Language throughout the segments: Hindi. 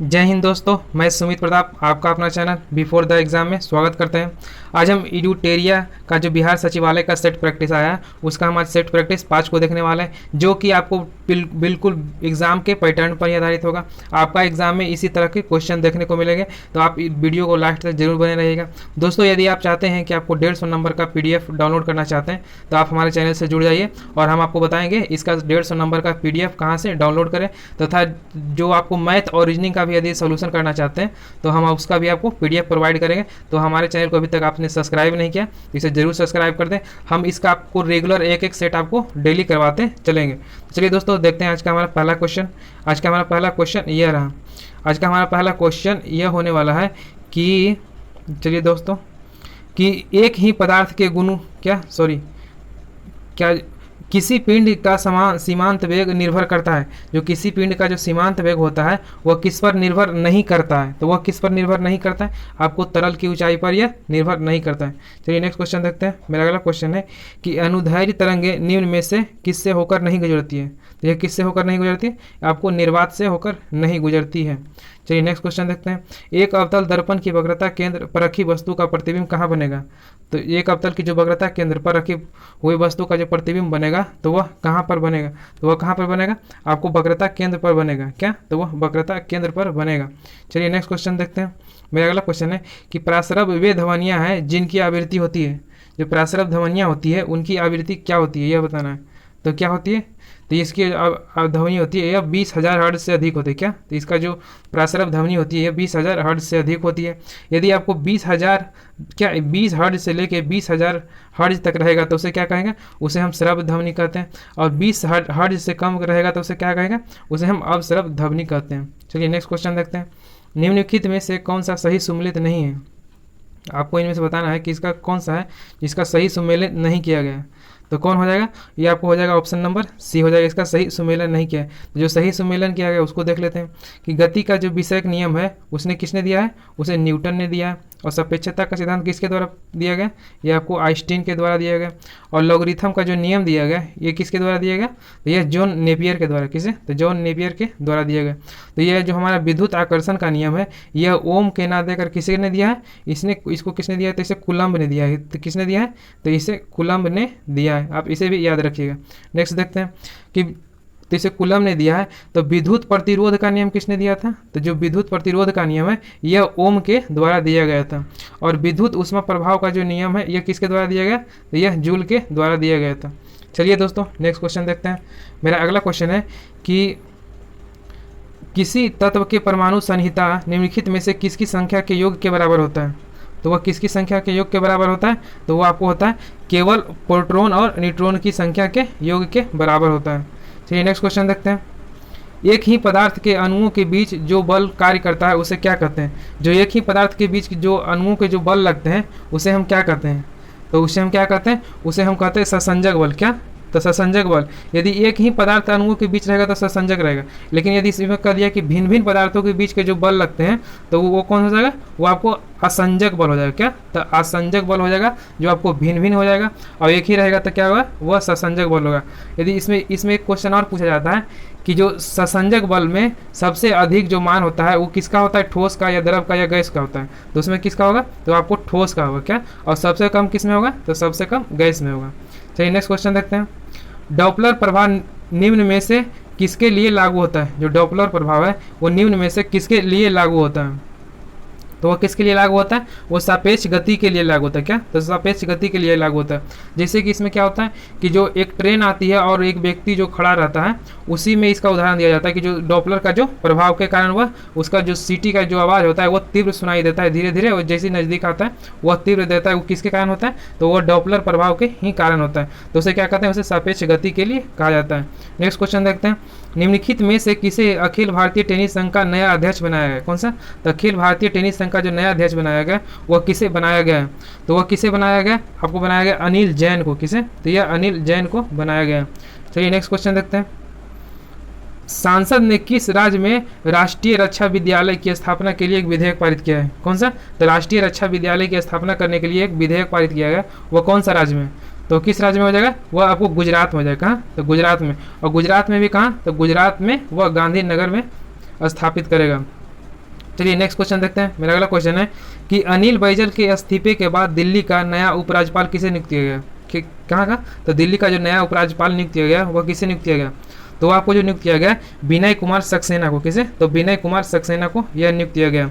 जय हिंद दोस्तों, मैं सुमित प्रताप आपका अपना चैनल बिफोर द एग्ज़ाम में स्वागत करते हैं। आज हम एडुटेरिया का जो बिहार सचिवालय का सेट प्रैक्टिस आया है उसका हम आज सेट प्रैक्टिस 5 को देखने वाले हैं, जो कि आपको बिल्कुल एग्ज़ाम के पैटर्न पर ही आधारित होगा। आपका एग्ज़ाम में इसी तरह के क्वेश्चन देखने को मिलेंगे, तो आप वीडियो को लास्ट तक जरूर बने रहिएगा। दोस्तों, यदि आप चाहते हैं कि आपको 150 नंबर का PDF डाउनलोड करना चाहते हैं तो आप हमारे चैनल से जुड़ जाइए और हम आपको बताएंगे इसका 150 नंबर का PDF कहाँ से डाउनलोड करें, तथा जो आपको मैथ और रीजनिंग का भी यदि सोल्यूशन करना चाहते हैं तो हम उसका भी आपको PDF प्रोवाइड करेंगे। तो हमारे चैनल को अभी तक आपने सब्सक्राइब नहीं किया तो इसे जरूर सब्सक्राइब कर दें। हम इसका आपको रेगुलर एक सेट आपको डेली करवाते चलेंगे। चलिए दोस्तों, देखते हैं आज का हमारा पहला क्वेश्चन। आज का हमारा पहला क्वेश्चन यह रहा। आज का हमारा पहला क्वेश्चन यह होने वाला है कि चलिए दोस्तों, कि एक ही पदार्थ के गुण क्या किसी पिंड का सीमांत वेग निर्भर करता है। जो किसी पिंड का जो सीमांत वेग होता है वह किस पर निर्भर नहीं करता है। तो वह किस पर निर्भर नहीं करता है? आपको तरल की ऊंचाई पर यह निर्भर नहीं करता है। चलिए नेक्स्ट क्वेश्चन देखते हैं। मेरा अगला क्वेश्चन है कि अनुदैर्ध्य तरंगें निम्न में से किससे होकर नहीं गुजरती है। तो यह किससे होकर नहीं गुजरती है? आपको निर्वात से होकर नहीं गुजरती है। चलिए नेक्स्ट क्वेश्चन देखते हैं। एक अवतल दर्पण की वक्रता केंद्र पर रखी वस्तु का प्रतिबिंब कहाँ बनेगा। तो एक अवतल की जो वक्रता केंद्र पर रखी हुई वस्तु का जो प्रतिबिंब बनेगा तो वह कहाँ पर बनेगा। तो वह कहाँ पर बनेगा? आपको वक्रता केंद्र पर बनेगा। क्या? तो वह वक्रता केंद्र पर बनेगा। चलिए नेक्स्ट क्वेश्चन देखते हैं। मेरा अगला क्वेश्चन है कि प्रासरभ वे ध्वनियाँ हैं जिनकी आवृत्ति होती है। जो प्रासरभ ध्वनियाँ होती है उनकी आवृत्ति क्या होती है, यह बताना है। तो क्या होती है? तो इसकी ध्वनि होती है यह 20,000 हर्ट्ज से अधिक होती है। क्या? तो इसका जो प्रासरभ ध्वनि होती है यह 20,000 हर्ट्ज से अधिक होती है। यदि आपको 20 हर्ट्ज से लेके 20,000 हर्ट्ज तक रहेगा तो उसे क्या कहेंगे? उसे हम श्रव्य ध्वनि कहते हैं। और 20 हर्ट्ज से कम रहेगा तो उसे क्या कहेंगे? उसे हम अवश्रव्य ध्वनि कहते हैं। चलिए नेक्स्ट क्वेश्चन देखते हैं। निम्नलिखित में से कौन सा सही सुमेलित नहीं है। आपको इनमें से बताना है कि इसका कौन सा है जिसका सही सुमेलित नहीं किया गया है। तो कौन हो जाएगा? ये आपको हो जाएगा ऑप्शन नंबर सी हो जाएगा। इसका सही सुमेलन नहीं किया है। तो जो सही सुमेलन किया गया उसको देख लेते हैं कि गति का जो विषयक नियम है उसने किसने दिया है? उसे न्यूटन ने दिया है। और सापेक्षता का सिद्धांत किसके द्वारा दिया गया? ये आपको आइंस्टीन के द्वारा दिया गया। और लॉगरिथम का जो नियम दिया गया ये किसके द्वारा दिया गया? तो यह जॉन नेपियर के द्वारा। किसे? तो जॉन नेपियर के द्वारा दिया गया। तो यह जो हमारा विद्युत आकर्षण का नियम है यह ओम के ना देकर किसी ने दिया है? इसको किसने दिया है? तो इसे कुलम्ब ने दिया है। तो किसने दिया है? तो इसे कुलम्ब ने दिया है। आप इसे भी याद रखिएगा। नेक्स्ट देखते हैं कि तो इसे कुलम्ब ने दिया है। तो विद्युत प्रतिरोध का नियम किसने दिया था? तो जो विद्युत प्रतिरोध का नियम है यह ओम के द्वारा दिया गया था। और विद्युत ऊष्मा प्रभाव का जो नियम है यह किसके द्वारा दिया गया? तो यह जूल के द्वारा दिया गया था। चलिए दोस्तों, नेक्स्ट क्वेश्चन देखते हैं। मेरा अगला क्वेश्चन है कि किसी तत्व के परमाणु संहिता निम्नलिखित में से किसकी संख्या के योग के बराबर होता है। तो वह किसकी संख्या के योग के बराबर होता है? तो वो आपको होता है केवल प्रोटॉन और न्यूट्रॉन की संख्या के योग के बराबर होता है। चलिए नेक्स्ट क्वेश्चन देखते हैं। एक ही पदार्थ के अणुओं के बीच जो बल कार्य करता है उसे क्या कहते हैं। जो एक ही पदार्थ के बीच जो अणुओं के जो बल लगते हैं उसे हम क्या कहते हैं? तो उसे हम क्या कहते हैं? उसे हम कहते हैं ससंजक बल। क्या? तो ससंजक बल। यदि एक ही पदार्थ अणुओं के बीच रहेगा तो ससंजक रहेगा। लेकिन यदि इसमें कह दिया कि भिन्न भिन्न पदार्थों के बीच के जो बल लगते हैं तो वो कौन हो जाएगा? वो आपको असंजक बल हो जाएगा। क्या? तो असंजक बल हो जाएगा जो आपको भिन्न भिन्न हो जाएगा। और एक ही रहेगा तो क्या होगा? वह ससंजक बल होगा। यदि इसमें एक क्वेश्चन और पूछा जाता है कि जो ससंजक बल में सबसे अधिक जो मान होता है वो किसका होता है? ठोस का या द्रव का या गैस का होता है। तो उसमें किसका होगा? तो आपको ठोस का होगा। क्या? और सबसे कम किस में होगा? तो सबसे कम गैस में होगा। चलिए नेक्स्ट क्वेश्चन देखते हैं। डॉपलर प्रभाव निम्न में से किसके लिए लागू होता है। जो डॉपलर प्रभाव है वो निम्न में से किसके लिए लागू होता है। तो वह किसके लिए लागू होता है? वो सापेक्ष गति के लिए लागू होता है। क्या? तो सापेक्ष गति के लिए लागू होता है। जैसे कि इसमें क्या होता है कि जो एक ट्रेन आती है और एक व्यक्ति जो खड़ा रहता है उसी में इसका उदाहरण दिया जाता है कि जो डॉपलर का जो प्रभाव के कारण वह उसका जो सीटी का जो आवाज़ होता है वह तीव्र सुनाई देता है धीरे धीरे, और जैसे नज़दीक आता है वह तीव्र देता है। वो किसके कारण होता है? तो वह डॉपलर प्रभाव के ही कारण होता है। तो उसे क्या कहते हैं? उसे सापेक्ष गति के लिए कहा जाता है। नेक्स्ट क्वेश्चन देखते हैं। निम्नलिखित में से किसे अखिल भारतीय टेनिस संघ का नया अध्यक्ष बनाया गया? कौन सा? तो अखिल भारतीय टेनिस संघ का जो नया अध्यक्ष बनाया गया वह किसे बनाया गया है? तो वह किसे बनाया गया? आपको बनाया गया अनिल जैन को। किसे? तो यह अनिल जैन को बनाया गया। चलिए नेक्स्ट क्वेश्चन देखते हैं। सांसद ने किस राज्य में राष्ट्रीय रक्षा विद्यालय की स्थापना के लिए एक विधेयक पारित किया है? कौन सा? तो राष्ट्रीय रक्षा विद्यालय की स्थापना करने के लिए एक विधेयक पारित किया गया। वह कौन सा राज्य में? तो किस राज्य में हो जाएगा? वह आपको गुजरात में हो जाएगा। कहाँ? तो गुजरात में। और गुजरात में भी कहाँ? तो गुजरात में वह गांधीनगर में स्थापित करेगा। चलिए नेक्स्ट क्वेश्चन देखते हैं। मेरा अगला क्वेश्चन है कि अनिल बैजल के इस्तीफे के बाद दिल्ली का नया उपराज्यपाल किसे नियुक्त किया गया? कहाँ का? तो दिल्ली का जो नया उपराज्यपाल नियुक्त किया गया वह किसे नियुक्त किया गया? तो आपको जो नियुक्त किया गया विनय कुमार सक्सेना को। किसे? तो विनय कुमार सक्सेना को यह नियुक्त किया गया।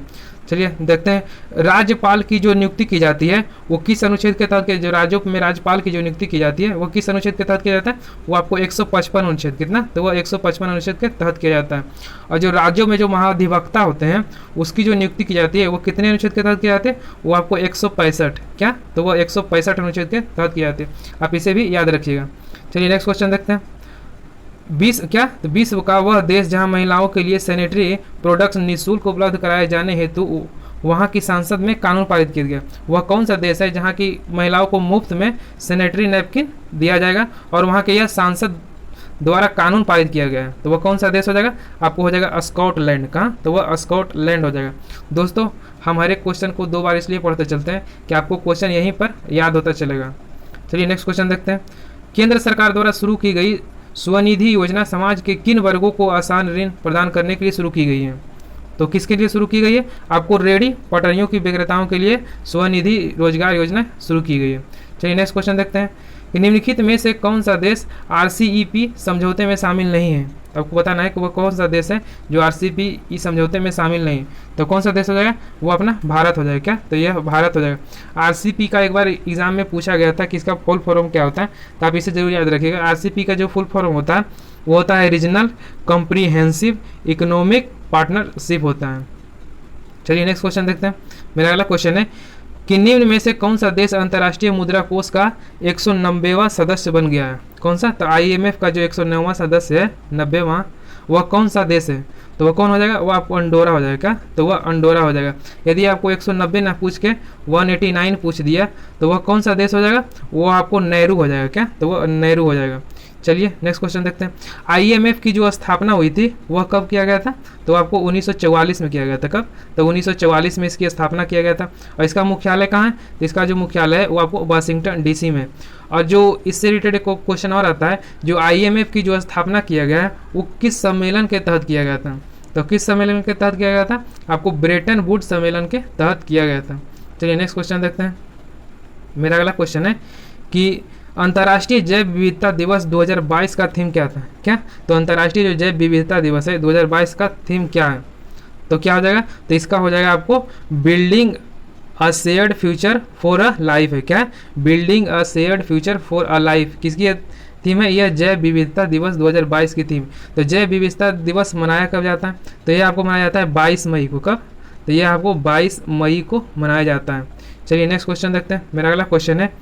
चलिए देखते हैं राज्यपाल की जो नियुक्ति की जाती है वो किस अनुच्छेद के तहत, जो राज्यों में राज्यपाल की जो नियुक्ति की जाती है वो किस अनुच्छेद के तहत किया जाता है? वो आपको 155 अनुच्छेद, कितना? तो वह 155 अनुच्छेद के तहत किया जाता है। और जो राज्यों में जो महाधिवक्ता होते हैं उसकी जो नियुक्ति की जाती है वो कितने अनुच्छेद के तहत की जाती है? वो आपको 165, क्या? तो वह 165 अनुच्छेद के तहत की जाती है। आप इसे भी याद रखिएगा। चलिए नेक्स्ट क्वेश्चन देखते हैं। 20 का वह देश जहां महिलाओं के लिए सैनिटरी प्रोडक्ट्स निःशुल्क उपलब्ध कराए जाने हेतु वहां की संसद में कानून पारित किया गया, वह कौन सा देश है जहां की महिलाओं को मुफ्त में सैनिटरी नैपकिन दिया जाएगा और वहां के यह सांसद द्वारा कानून पारित किया गया है? तो वह कौन सा देश हो जाएगा? आपको हो जाएगा स्कॉटलैंड। कहाँ? तो वह स्कॉटलैंड हो जाएगा। दोस्तों हम हर एक क्वेश्चन को 2 बार इसलिए पढ़ते चलते हैं कि आपको क्वेश्चन यहीं पर याद होता चलेगा। चलिए नेक्स्ट क्वेश्चन देखते हैं। केंद्र सरकार द्वारा शुरू की गई स्वनिधि योजना समाज के किन वर्गों को आसान ऋण प्रदान करने के लिए शुरू की गई है? तो किसके लिए शुरू की गई है? आपको रेहड़ी पटरियों की विक्रेताओं के लिए स्वनिधि रोजगार योजना शुरू की गई है। चलिए नेक्स्ट क्वेश्चन देखते हैं कि निम्नलिखित में से कौन सा देश RCEP समझौते में शामिल नहीं है? आपको बताना है कि वह कौन सा देश है जो RCEP समझौते में शामिल नहीं है। तो कौन सा देश हो जाएगा? वो अपना भारत हो जाएगा। क्या? तो यह भारत हो जाएगा। RCEP का एक बार एग्जाम में पूछा गया था कि इसका फुल फॉर्म क्या होता है, तो आप इसे जरूर याद रखिएगा। RCEP का जो फुल फॉर्म होता है वो होता है रीजनल कॉम्प्रिहेंसिव इकोनॉमिक पार्टनरशिप होता है। चलिए नेक्स्ट क्वेश्चन देखते हैं। मेरा अगला क्वेश्चन है कि निम्न में से कौन सा देश अंतर्राष्ट्रीय मुद्रा कोष का 190वां सदस्य बन गया है? कौन सा? तो IMF का जो 109वां सदस्य है, 90वां, वह कौन सा देश है? तो वह कौन हो जाएगा? वह आपको अंडोरा हो जाएगा। तो वह अंडोरा हो जाएगा। यदि आपको 190 ना पूछ के 189 पूछ दिया तो वह कौन सा देश हो जाएगा? वो आपको नेहरू हो जाएगा। क्या? तो वह नेहरू हो जाएगा। चलिए नेक्स्ट क्वेश्चन देखते हैं। IMF की जो स्थापना हुई थी वह कब किया गया था? तो आपको 1944 में किया गया था। कब? तो 1944 में इसकी स्थापना किया गया था। और इसका मुख्यालय कहाँ है? तो इसका जो मुख्यालय है वो आपको वाशिंगटन DC में। और जो इससे रिलेटेड क्वेश्चन और आता है, जो IMF की जो स्थापना किया गया है वो किस सम्मेलन के तहत किया गया था? तो किस सम्मेलन के तहत किया गया था? आपको ब्रेटन वुड्स सम्मेलन के तहत किया गया था। चलिए नेक्स्ट क्वेश्चन देखते हैं। मेरा अगला क्वेश्चन है कि अंतर्राष्ट्रीय जैव विविधता दिवस 2022 का थीम क्या था? क्या? तो अंतर्राष्ट्रीय जो जैव विविधता दिवस है 2022 का थीम क्या है? तो क्या हो जाएगा? तो इसका हो जाएगा आपको building a shared future for a life है। क्या? Building a shared future for a life किसकी थीम है? यह जैव विविधता दिवस 2022 की थीम। तो जैव विविधता दिवस मनाया कब जाता है? तो यह आपको मनाया जाता है 22 मई को। कब? तो यह आपको 22 मई को मनाया जाता है। चलिए नेक्स्ट क्वेश्चन देखते हैं। मेरा अगला क्वेश्चन है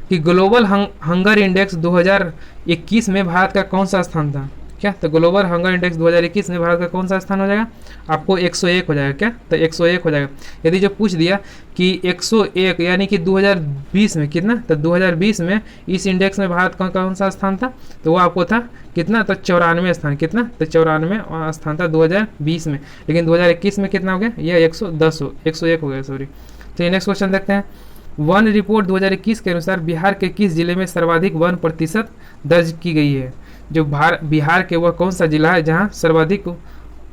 कि ग्लोबल हंगर इंडेक्स 2021 में भारत का कौन सा स्थान था? क्या? तो ग्लोबल हंगर इंडेक्स 2021 में भारत का कौन सा स्थान हो जाएगा? आपको 101 हो जाएगा। क्या? तो 101 हो जाएगा। यदि जो पूछ दिया कि 101 यानी कि 2020 में कितना, तो 2020 में इस इंडेक्स में भारत का कौन सा स्थान था? तो वो आपको था कितना? तो 94 स्थान। कितना? तो 94 स्थान था 2020 में। लेकिन 2021 में कितना हो गया? यह 101 हो गया, सॉरी। चलिए नेक्स्ट क्वेश्चन देखते हैं। वन रिपोर्ट 2021 के अनुसार बिहार के किस जिले में सर्वाधिक वन प्रतिशत दर्ज की गई है? जो बिहार के वह कौन सा जिला है जहां सर्वाधिक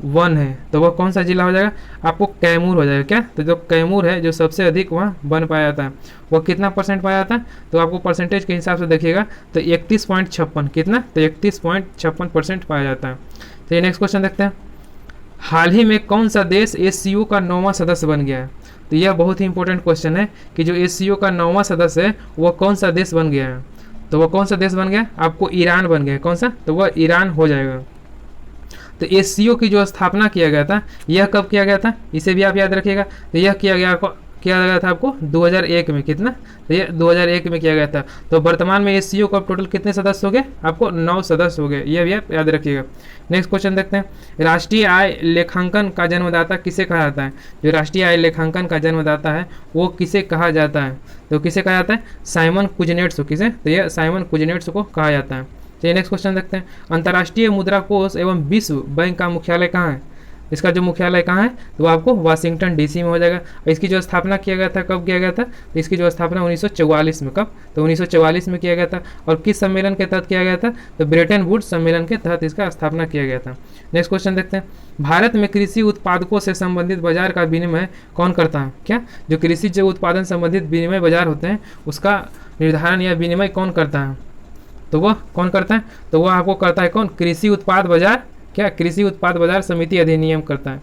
वन है? तो वह कौन सा जिला हो जाएगा? आपको कैमूर हो जाएगा। क्या? तो जो कैमूर है जो सबसे अधिक वहाँ वन पाया जाता है, वह कितना % पाया जाता है? तो आपको परसेंटेज के हिसाब से देखिएगा तो 31.56। कितना? तो 31.56% पाया जाता है। तो ये नेक्स्ट क्वेश्चन देखते हैं। हाल ही में कौन सा देश SCO का 9वां सदस्य बन गया है? तो यह बहुत ही इंपॉर्टेंट क्वेश्चन है कि जो SCO का 9वां सदस्य है वह कौन सा देश बन गया है? तो वह कौन सा देश बन गया? आपको ईरान बन गया। कौन सा? तो वह ईरान हो जाएगा। तो SCO की जो स्थापना किया गया था यह कब किया गया था? इसे भी आप याद रखिएगा। तो यह किया गया था आपको 2001 में। कितना? तो ये 2001 में किया गया था। तो वर्तमान में SCO का टोटल कितने सदस्य हो गए? आपको 9 सदस्य हो गए। यह भी आप याद रखिएगा। नेक्स्ट क्वेश्चन देखते हैं। राष्ट्रीय आय लेखांकन का जन्मदाता किसे कहा जाता है? जो राष्ट्रीय आय लेखांकन का जन्मदाता है वो किसे कहा जाता है? तो किसे कहा जाता है? Simon Kuznets. किसे? तो यह साइमन कुजनेट्स को कहा जाता है। चलिए नेक्स्ट क्वेश्चन देखते हैं। अंतर्राष्ट्रीय मुद्रा कोष एवं विश्व बैंक का मुख्यालय कहाँ है? इसका जो मुख्यालय कहाँ है, तो वो आपको वाशिंगटन डीसी में हो जाएगा। इसकी जो स्थापना किया गया था, कब किया गया था, तो इसकी जो स्थापना 1944 में, कब, तो 1944 में किया गया था। और किस सम्मेलन के तहत किया गया था, तो ब्रेटन वुड्स सम्मेलन के तहत इसका स्थापना किया गया था। नेक्स्ट क्वेश्चन देखते हैं, भारत में कृषि उत्पादकों से संबंधित बाजार का विनिमय कौन करता है? क्या, जो कृषि जो उत्पादन संबंधित विनिमय बाजार होते हैं उसका निर्धारण या विनिमय कौन करता है? तो वह कौन करता है, तो वह आपको करता है कौन, कृषि उत्पाद बाजार, क्या, कृषि उत्पाद बाजार समिति अधिनियम करता है।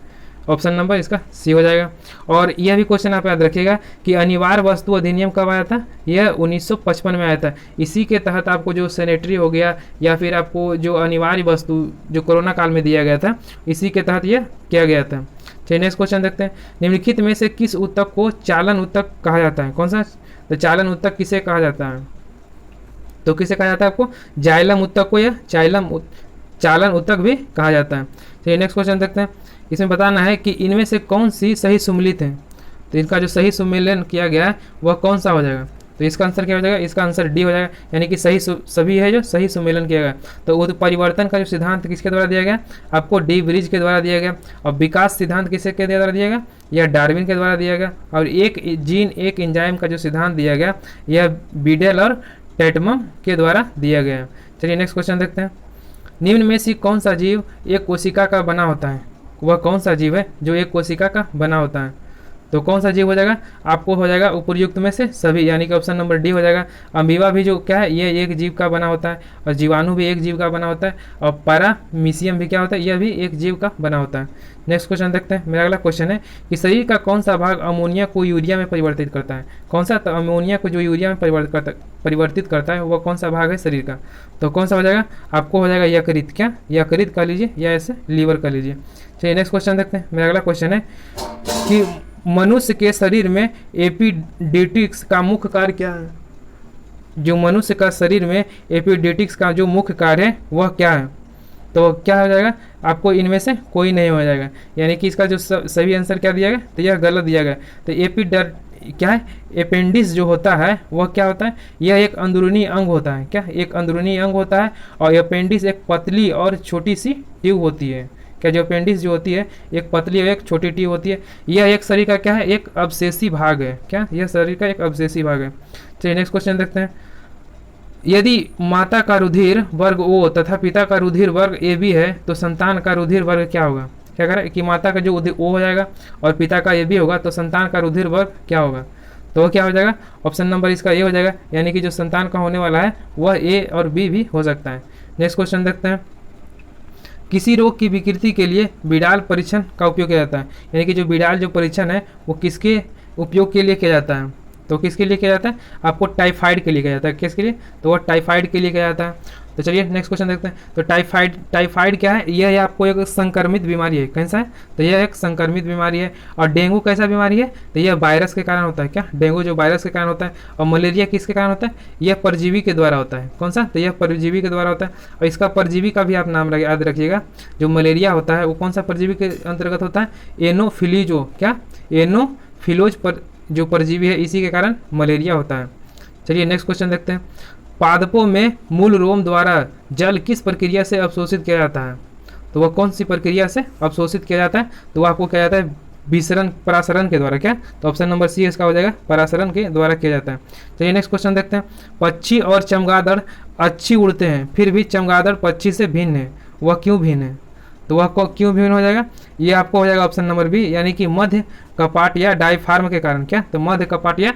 ऑप्शन नंबर इसका सी हो जाएगा। और यह भी क्वेश्चन आप याद रखिएगा कि अनिवार्य वस्तु अधिनियम कब आया था, यह 1955 में आया था। इसी के तहत आपको जो सैनिटरी हो गया या फिर आपको जो अनिवार्य वस्तु जो कोरोना काल में दिया गया था, इसी के तहत यह किया गया था। चलिए नेक्स्ट क्वेश्चन देखते हैं, निम्नलिखित में से किस ऊतक को चालन ऊतक कहा जाता है? कौन सा, तो चालन ऊतक किसे कहा जाता है, तो किसे कहा जाता है आपको, जाइलम ऊतक को या चालन ऊतक भी कहा जाता है। चलिए नेक्स्ट क्वेश्चन देखते हैं, इसमें बताना है कि इनमें से कौन सी सही सुमेलित है, तो इनका जो सही सुमेलन किया गया है वह कौन सा हो जाएगा, तो इसका आंसर क्या हो जाएगा, इसका आंसर डी हो जाएगा, यानी कि सही सभी है जो सही सुमेलन किया गया। तो वो परिवर्तन का जो सिद्धांत किसके द्वारा दिया गया, आपको डी ब्रिज के द्वारा दिया गया। और विकास सिद्धांत किसके द्वारा दिया गया, यह डार्विन के द्वारा दिया गया। और एक जीन एक एंजाइम का जो सिद्धांत दिया गया, यह बीडेल और टेटमम के द्वारा दिया गया। चलिए नेक्स्ट क्वेश्चन देखते हैं, निम्न में से कौन सा जीव एक कोशिका का बना होता है? वह कौन सा जीव है जो एक कोशिका का बना होता है? तो कौन सा जीव हो जाएगा, आपको हो जाएगा उपयुक्त में से सभी, यानी कि ऑप्शन नंबर डी हो जाएगा। अमीबा भी जो क्या है, ये एक जीव का बना होता है। और जीवाणु भी एक जीव का बना होता है। और पैरामीशियम भी क्या होता है, यह भी एक जीव का बना होता है। नेक्स्ट क्वेश्चन देखते हैं, मेरा अगला क्वेश्चन है कि शरीर का कौन सा भाग अमोनिया को यूरिया में परिवर्तित करता है? कौन सा, तो अमोनिया को जो यूरिया में परिवर्तित करता है वह कौन सा भाग है शरीर का? तो कौन सा हो जाएगा, आपको हो जाएगा यकृत। क्या, यकृत कह लीजिए या ऐसे लीवर कह लीजिए। चलिए नेक्स्ट क्वेश्चन देखते हैं, मेरा अगला क्वेश्चन है कि मनुष्य के शरीर में एपिडेटिक्स का मुख्य कार्य क्या है? जो मनुष्य का शरीर में एपिडेटिक्स का जो मुख्य कार्य है वह क्या है? तो क्या हो जाएगा, आपको इनमें से कोई नहीं हो जाएगा, यानी कि इसका जो सही आंसर क्या दिया गया, तो यह गलत दिया गया। तो क्या है, अपेंडिक्स जो होता है वह क्या होता है, यह एक अंदरूनी अंग होता है। क्या, एक अंदरूनी अंग होता है। और अपेंडिक्स एक पतली और छोटी सी ट्यूब होती है। क्या, जो अपेंडिक्स जो होती है एक पतली और एक छोटी ट्यूब होती है। यह एक शरीर का क्या है, एक अवशेषी भाग है। क्या, यह शरीर का एक अवशेषी भाग है। चलिए नेक्स्ट क्वेश्चन देखते हैं, यदि माता का रुधिर वर्ग ओ तथा पिता का रुधिर वर्ग ए बी है तो संतान का रुधिर वर्ग क्या होगा? क्या करें कि माता का जो ओ हो जाएगा और पिता का ए बी होगा, तो संतान का रुधिर वर्ग क्या होगा? तो वो क्या हो जाएगा, ऑप्शन नंबर इसका ए हो जाएगा, यानी कि जो संतान का होने वाला है वह ए और बी भी हो सकता है। नेक्स्ट क्वेश्चन देखते हैं, किसी रोग की विकृति के लिए बिडाल परीक्षण का उपयोग किया जाता है, यानी कि जो बिडाल जो परीक्षण है वो किसके उपयोग के लिए किया जाता है? तो किसके लिए किया जाता है, आपको टाइफाइड के लिए किया जाता है। किसके लिए, तो वो टाइफाइड के लिए किया जाता है। तो चलिए नेक्स्ट क्वेश्चन देखते हैं, तो टाइफाइड क्या है, यह आपको एक संक्रमित बीमारी है। कैसा है, तो यह एक संक्रमित बीमारी है। और डेंगू कैसा बीमारी है, तो यह वायरस के कारण होता है। क्या, डेंगू जो वायरस के कारण होता है। और मलेरिया किसके कारण होता है, यह परजीवी के द्वारा होता है। कौन सा, तो यह परजीवी के द्वारा होता है। और इसका परजीवी का भी आप नाम याद रखिएगा, जो मलेरिया होता है वो कौन सा परजीवी के अंतर्गत होता है, एनोफिलीजो। क्या, एनोफिलोज पर जो परजीवी है, इसी के कारण मलेरिया होता है। चलिए नेक्स्ट क्वेश्चन देखते हैं, पादपों में मूल रोम द्वारा जल किस प्रक्रिया से अवशोषित किया जाता है? तो वह कौन सी प्रक्रिया से अवशोषित किया जाता है? तो वह आपको किया जाता है परासरण के द्वारा। क्या, तो ऑप्शन नंबर सी इसका हो जाएगा, परासरण के द्वारा किया जाता है। चलिए नेक्स्ट क्वेश्चन देखते हैं, पक्षी और चमगादड़ अच्छी उड़ते हैं फिर भी चमगादड़ पक्षी से भिन्न है, वह क्यों भिन्न है? तो वह क्यों भिन्न हो जाएगा, ये आपको हो जाएगा ऑप्शन नंबर बी, यानी कि मध्य कपाट या डाइफार्म के कारण। क्या, तो मध्य कपाट या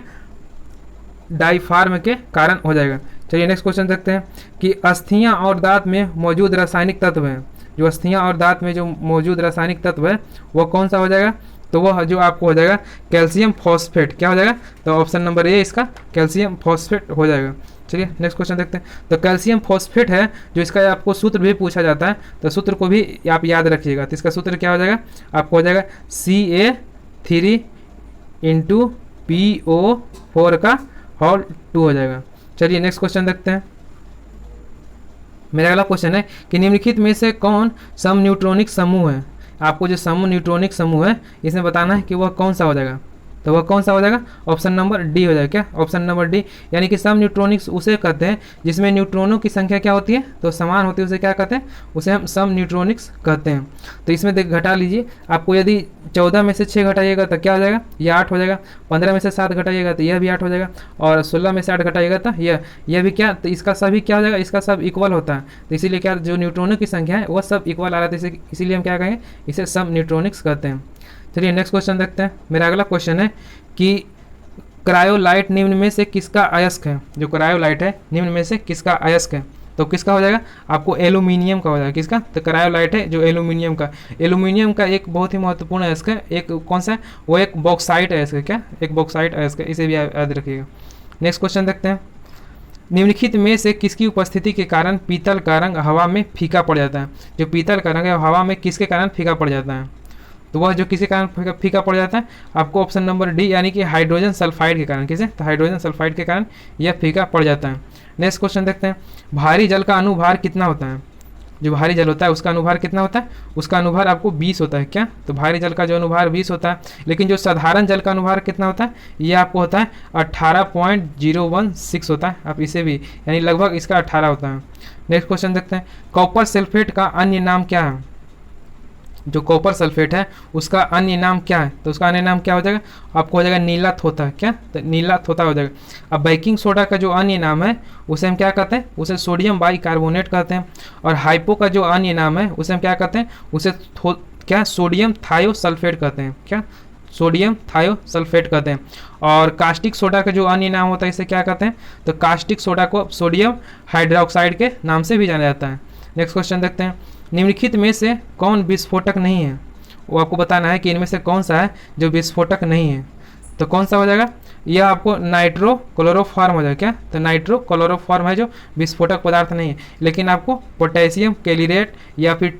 डाइफार्म के कारण हो जाएगा। चलिए नेक्स्ट क्वेश्चन देखते हैं कि अस्थियां और दांत में मौजूद रासायनिक तत्व हैं, जो अस्थियां और दांत में जो मौजूद रासायनिक तत्व है वह कौन सा हो जाएगा? तो वह जो आपको हो जाएगा कैल्शियम फॉस्फेट। क्या हो जाएगा, तो ऑप्शन नंबर ए इसका कैल्शियम फॉस्फेट हो जाएगा। चलिए नेक्स्ट क्वेश्चन देखते हैं, तो कैल्शियम फॉस्फेट है जो इसका आपको सूत्र भी पूछा जाता है, तो सूत्र को भी आप याद रखिएगा। तो इसका सूत्र क्या हो जाएगा, आपको हो जाएगा Ca3 × PO4 का होल 2 हो जाएगा। चलिए नेक्स्ट क्वेश्चन देखते हैं, मेरा अगला क्वेश्चन है कि निम्नलिखित में से कौन सम न्यूट्रॉनिक समूह है? आपको जो सम न्यूट्रॉनिक समूह है इसमें बताना है कि वह कौन सा हो जाएगा। तो वह कौन सा हो जाएगा, ऑप्शन नंबर डी हो जाएगा। क्या, ऑप्शन नंबर डी, यानी कि सम न्यूट्रॉनिक्स उसे कहते हैं जिसमें न्यूट्रॉनों की संख्या क्या होती है, तो समान होती है, उसे क्या कहते हैं, उसे हम सम न्यूट्रॉनिक्स कहते हैं। तो इसमें देख घटा लीजिए, आपको यदि 14 में से 6 घटाइएगा तो क्या हो जाएगा, यह 8 हो जाएगा। 15 में से 7 घटाइएगा तो यह भी 8 हो जाएगा, और 16 में से 8 घटाइएगा तो यह भी क्या, तो इसका सभी क्या हो जाएगा, इसका सब इक्वल होता है। तो इसीलिए क्या, जो न्यूट्रॉनों की संख्या है वह सब इक्वल आ रहा है, इसीलिए हम क्या कहेंगे, इसे सम न्यूट्रॉनिक्स कहते हैं। चलिए नेक्स्ट क्वेश्चन देखते हैं। मेरा अगला क्वेश्चन है कि क्रायोलाइट निम्न में से किसका अयस्क है। जो क्रायोलाइट है निम्न में से किसका अयस्क है, तो किसका हो जाएगा, आपको एल्यूमिनियम का हो जाएगा। किसका, तो क्रायोलाइट है जो एल्यूमिनियम का, एल्यूमिनियम का एक बहुत ही महत्वपूर्ण अयस्क है, एक कौन सा है, वो एक बॉक्साइट अयस्क है। क्या, एक बॉक्साइट अयस्क है, इसे भी याद रखिएगा। नेक्स्ट क्वेश्चन देखते हैं। निम्नलिखित में से किसकी उपस्थिति के कारण पीतल का रंग हवा में फीका पड़ जाता है। जो पीतल का रंग है हवा में किसके कारण फीका पड़ जाता है, तो वह जो किसी कारण फीका पड़ जाता है, आपको ऑप्शन नंबर डी, यानी कि हाइड्रोजन सल्फाइड के कारण। किसे, तो हाइड्रोजन सल्फाइड के कारण यह फीका पड़ जाता है। नेक्स्ट क्वेश्चन देखते हैं। भारी जल का अनुभार कितना होता है। जो भारी जल होता है उसका अनुभार कितना होता है, उसका अनुभार आपको 20 होता है। क्या, तो भारी जल का जो अनुभार 20 होता है, लेकिन जो साधारण जल का अनुभार कितना होता है, ये आपको होता है 18.016 होता है। आप इसे भी, यानी लगभग इसका 18 होता है। नेक्स्ट क्वेश्चन देखते हैं। कॉपर सल्फेट का अन्य नाम क्या है। जो कॉपर सल्फेट है उसका अन्य नाम क्या है, तो उसका अन्य नाम क्या हो जाएगा, आपको हो जाएगा नीला थोथा। क्या, तो नीला थोथा हो जाएगा। अब बेकिंग सोडा का जो अन्य नाम है उसे हम क्या कहते हैं, उसे सोडियम बाइकार्बोनेट कहते हैं। और हाइपो का जो अन्य नाम है उसे हम क्या कहते हैं, उसे क्या, सोडियम थायोसल्फेट कहते हैं। क्या, सोडियम थायोसल्फेट कहते हैं। और कास्टिक सोडा का जो अन्य नाम होता है इसे क्या कहते हैं, तो कास्टिक सोडा को सोडियम हाइड्रोक्साइड के नाम से भी जाना जाता है। नेक्स्ट क्वेश्चन देखते हैं। निम्नलिखित में से कौन विस्फोटक नहीं है, वो आपको बताना है कि इनमें से कौन सा है जो विस्फोटक नहीं है। तो कौन सा हो जाएगा, यह आपको नाइट्रो क्लोरोफॉर्म हो जाएगा। क्या, तो नाइट्रो क्लोरोफॉर्म है जो विस्फोटक पदार्थ नहीं है, लेकिन आपको पोटेशियम क्लोरेट या फिर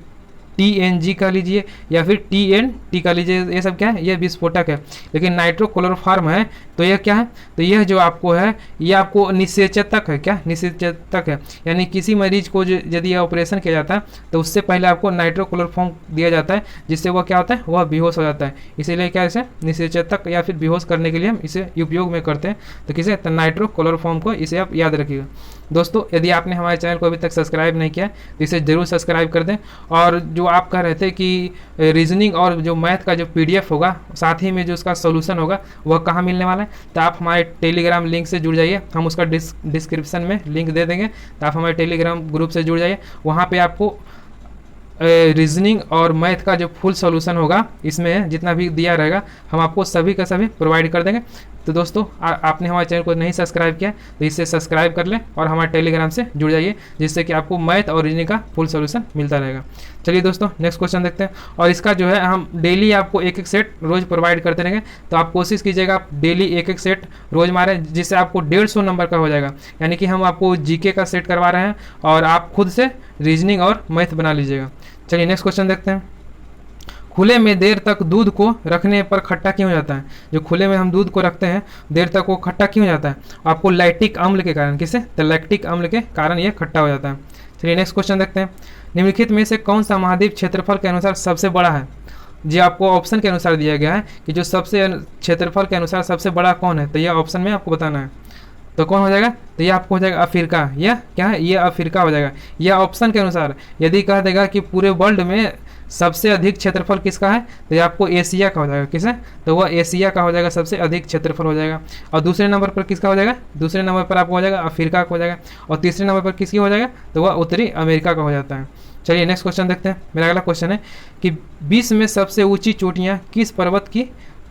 TNG का लीजिए या फिर TNT का लीजिए, ये सब क्या है, ये विस्फोटक है। लेकिन नाइट्रो क्लोरोफॉर्म है तो यह क्या है, तो यह जो आपको है ये आपको निषेचक है। क्या, निषेचक है, यानी किसी मरीज को यदि ऑपरेशन किया जाता है तो उससे पहले आपको नाइट्रो क्लोरोफॉर्म दिया जाता है, जिससे वह क्या होता है, वह बेहोश हो जाता है। इसीलिए क्या, इसे निषेचक या फिर बेहोश करने के लिए हम इसे उपयोग में करते हैं। तो किसे, तो नाइट्रो क्लोरोफॉर्म को, इसे आप याद रखिएगा। दोस्तों, यदि आपने हमारे चैनल को अभी तक सब्सक्राइब नहीं किया तो इसे जरूर सब्सक्राइब कर दें। और जो आप कह रहे थे कि रीजनिंग और जो मैथ का जो PDF होगा, साथ ही में जो उसका सोल्यूशन होगा वह कहाँ मिलने वाला है, तो आप हमारे टेलीग्राम लिंक से जुड़ जाइए। हम उसका डिस्क्रिप्शन में लिंक दे देंगे, तो आप हमारे टेलीग्राम ग्रुप से जुड़ जाइए। वहाँ पे आपको रीजनिंग और मैथ का जो फुल सॉल्यूशन होगा, इसमें जितना भी दिया रहेगा हम आपको सभी का सभी प्रोवाइड कर देंगे। तो दोस्तों, आपने हमारे चैनल को नहीं सब्सक्राइब किया तो इसे सब्सक्राइब कर लें और हमारे टेलीग्राम से जुड़ जाइए, जिससे कि आपको मैथ और रीजनिंग का फुल सॉल्यूशन मिलता रहेगा। चलिए दोस्तों, नेक्स्ट क्वेश्चन देखते हैं। और इसका जो है हम डेली आपको एक एक सेट रोज़ प्रोवाइड करते रहेंगे। तो आप कोशिश कीजिएगा आप डेली एक एक सेट रोज़ मारें, जिससे आपको 150 नंबर का हो जाएगा। यानी कि हम आपको GK का सेट करवा रहे हैं और आप खुद से रीजनिंग और मैथ बना लीजिएगा। चलिए नेक्स्ट क्वेश्चन देखते हैं। खुले में देर तक दूध को रखने पर खट्टा क्यों हो जाता है। जो खुले में हम दूध को रखते हैं देर तक वो खट्टा क्यों हो जाता है, आपको लैक्टिक अम्ल के कारण। किसे, तो लैक्टिक अम्ल के कारण ये खट्टा हो जाता है। चलिए नेक्स्ट क्वेश्चन देखते हैं। निम्नलिखित में से कौन सा महाद्वीप क्षेत्रफल के अनुसार सबसे बड़ा है। जी आपको ऑप्शन के अनुसार दिया गया है कि जो सबसे क्षेत्रफल के अनुसार सबसे बड़ा कौन है, तो यह ऑप्शन में आपको बताना है। तो कौन हो जाएगा, तो ये आपको हो जाएगा अफ्रीका। यह क्या है, ये अफ्रीका हो जाएगा। यह ऑप्शन के अनुसार यदि कह देगा कि पूरे वर्ल्ड में सबसे अधिक क्षेत्रफल किसका है, तो ये आपको एशिया का हो जाएगा। किसे, तो वह एशिया का हो जाएगा, सबसे अधिक क्षेत्रफल हो जाएगा। और दूसरे नंबर पर किसका हो जाएगा, दूसरे नंबर पर आपको हो जाएगा अफ्रीका का हो जाएगा। और तीसरे नंबर पर किसकी हो जाएगा, तो वह उत्तरी अमेरिका का हो जाता है। चलिए नेक्स्ट क्वेश्चन देखते हैं। मेरा अगला क्वेश्चन है कि विश्व में सबसे ऊँची चोटियाँ किस पर्वत की